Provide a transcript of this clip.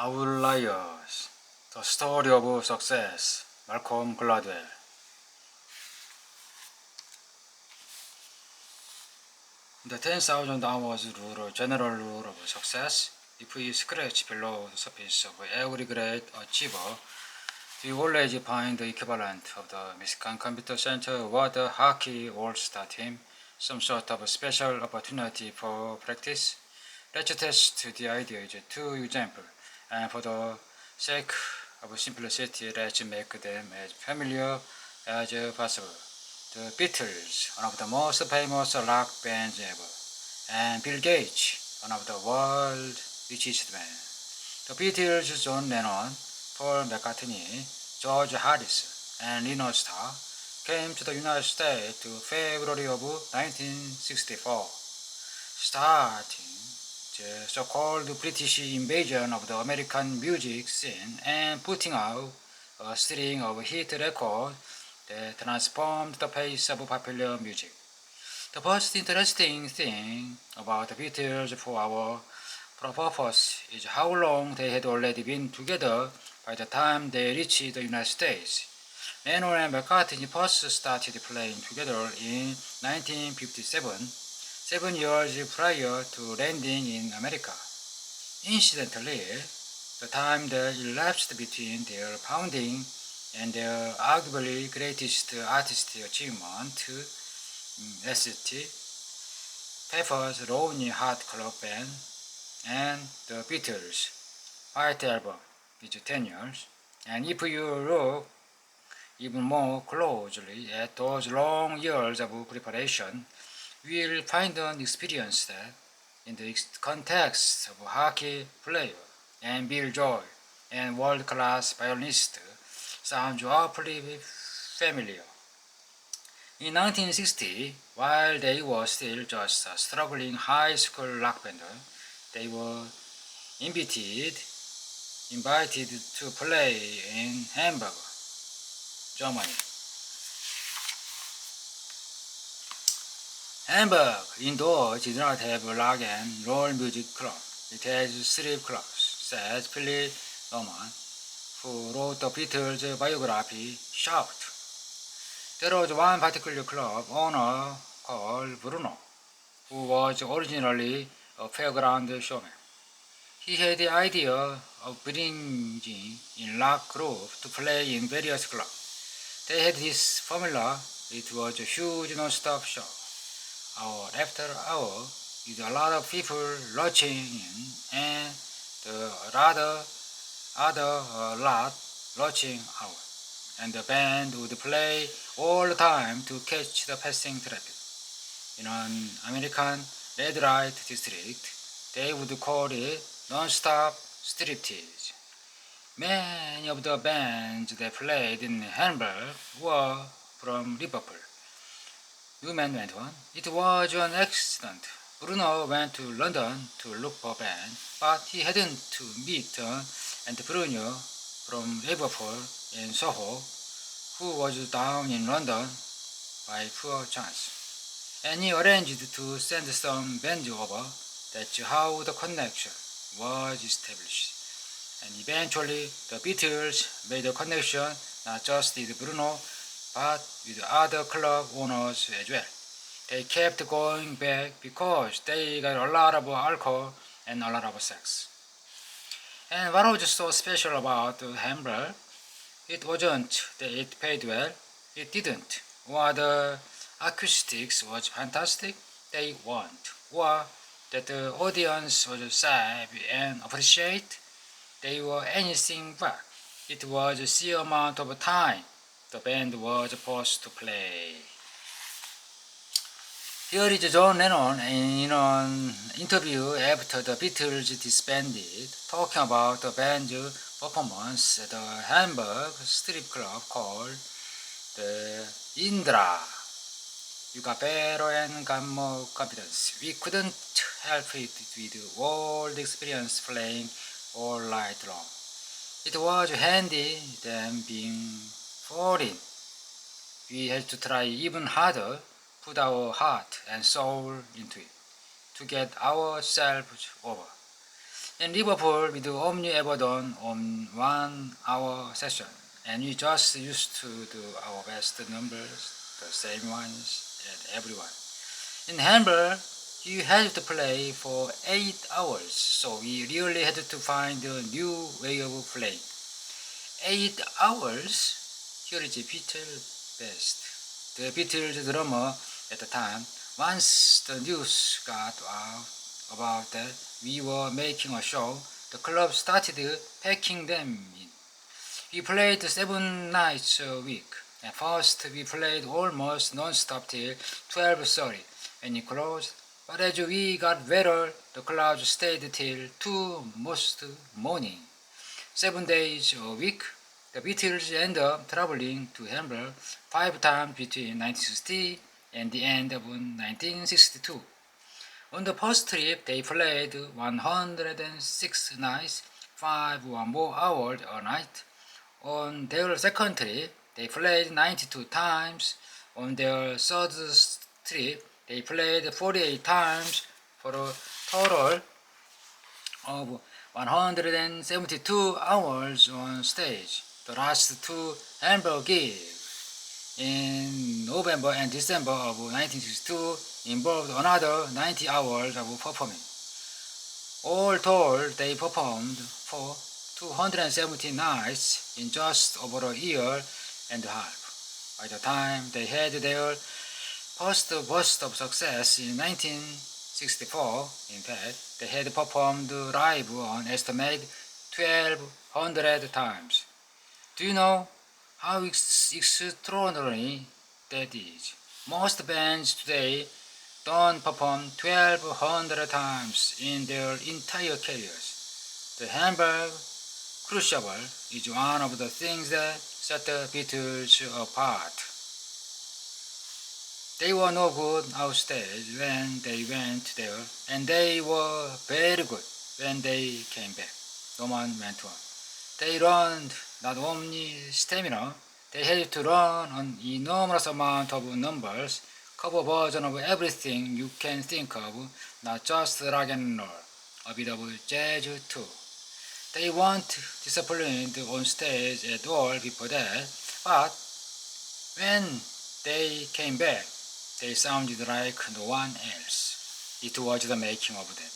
Outliers, The Story of Success, Malcolm Gladwell. The 10,000 hours rule or general rule of success. If you scratch below the surface of every great achiever, you always find the equivalent of the Michigan Computer Center Water Hockey All-Star team, some sort of a special opportunity for practice. Let's test the idea with two examples, and for the sake of simplicity, let's make them as familiar as possible. The Beatles, one of the most famous rock bands ever, and Bill Gates, one of the world's richest men. The Beatles, John Lennon, Paul McCartney, George Harrison, and Ringo Starr came to the United States in February of 1964, starting the so-called British invasion of the American music scene and putting out a string of hit records that transformed the face of popular music. The first interesting thing about the Beatles for our purpose is how long they had already been together by the time they reached the United States. Lennon and McCartney first started playing together in 1957, 7 years prior to landing in America. Incidentally, the time that elapsed between their founding and their arguably greatest artistic achievement, St. Pepper's Lonely Heart Club Band and the Beatles' White Album is 10 years. And if you look even more closely at those long years of preparation, we will find an experience that, in the context of a hockey player and Bill Joy and world-class violinist, sounds awfully familiar. In 1960, while they were still just a struggling high school rock band, they were invited to play in Hamburg, Germany. Hamburg indoor did not have a rock and roll music club. It has strip clubs, says Philip Norman, who wrote the Beatles' biography, Shout. There was one particular club owner called Bruno, who was originally a fairground showman. He had the idea of bringing in rock groups to play in various clubs. They had this formula. It was a huge non-stop show, hour after hour, with a lot of people rushing in and the other lot rushing out. And the band would play all the time to catch the passing traffic. In an American red light district, they would call it non-stop striptease. Many of the bands that played in Hamburg were from Liverpool. Newman went on. It was an accident. Bruno went to London to look for a band, but he hadn't to meet an entrepreneur from Liverpool in Soho who was down in London by pure chance. And he arranged to send some bands over. That's how the connection was established. And eventually, the Beatles made a connection not just with Bruno, but with other club owners as well. They kept going back because they got a lot of alcohol and a lot of sex. And what was so special about Hamburg? It wasn't that it paid well, it didn't. Or the acoustics was fantastic, they weren't. Or that the audience was savvy and appreciate, they were anything but. It was the sheer amount of time the band was supposed to play. Here is John Lennon in an interview after the Beatles disbanded, talking about the band's performance at a Hamburg strip club called the Indra. You got better and got more confidence. We couldn't help it with all the experience playing all night long. It was handy than being foreign. We had to try even harder, put our heart and soul into it, to get ourselves over. In Liverpool, we do Omni Everton on 1 hour session, and we just used to do our best numbers, the same ones, and everyone. In Hamburg, you had to play for 8 hours, so we really had to find a new way of playing. 8 hours? Here is the Beatles best. The Beatles drummer at the time, once the news got out about that we were making a show, the club started packing them in. We played 7 nights a week. At first, we played almost non-stop till 12:30 when it closed. But as we got better, the club stayed till 2 most morning. 7 days a week. The Beatles ended up traveling to Hamburg 5 times between 1960 and the end of 1962. On the first trip, they played 106 nights, 5 or more hours a night. On their second trip, they played 92 times. On their third trip, they played 48 times for a total of 172 hours on stage. The last two Hamburg gigs in November and December of 1962 involved another 90 hours of performing. All told, they performed for 270 nights in just over a year and a half. By the time they had their first burst of success in 1964, in fact, they had performed live an estimated 1,200 times. Do you know how extraordinary that is? Most bands today don't perform 1,200 times in their entire careers. The Hamburg Crucible is one of the things that set the Beatles apart. They were no good outstage when they went there, and they were very good when they came back. Norman went on. They learned not only stamina, they had to learn an enormous amount of numbers, cover version of everything you can think of, not just rock and roll, a bit of jazz too. They weren't disciplined on stage at all before that, but when they came back, they sounded like no one else. It was the making of them.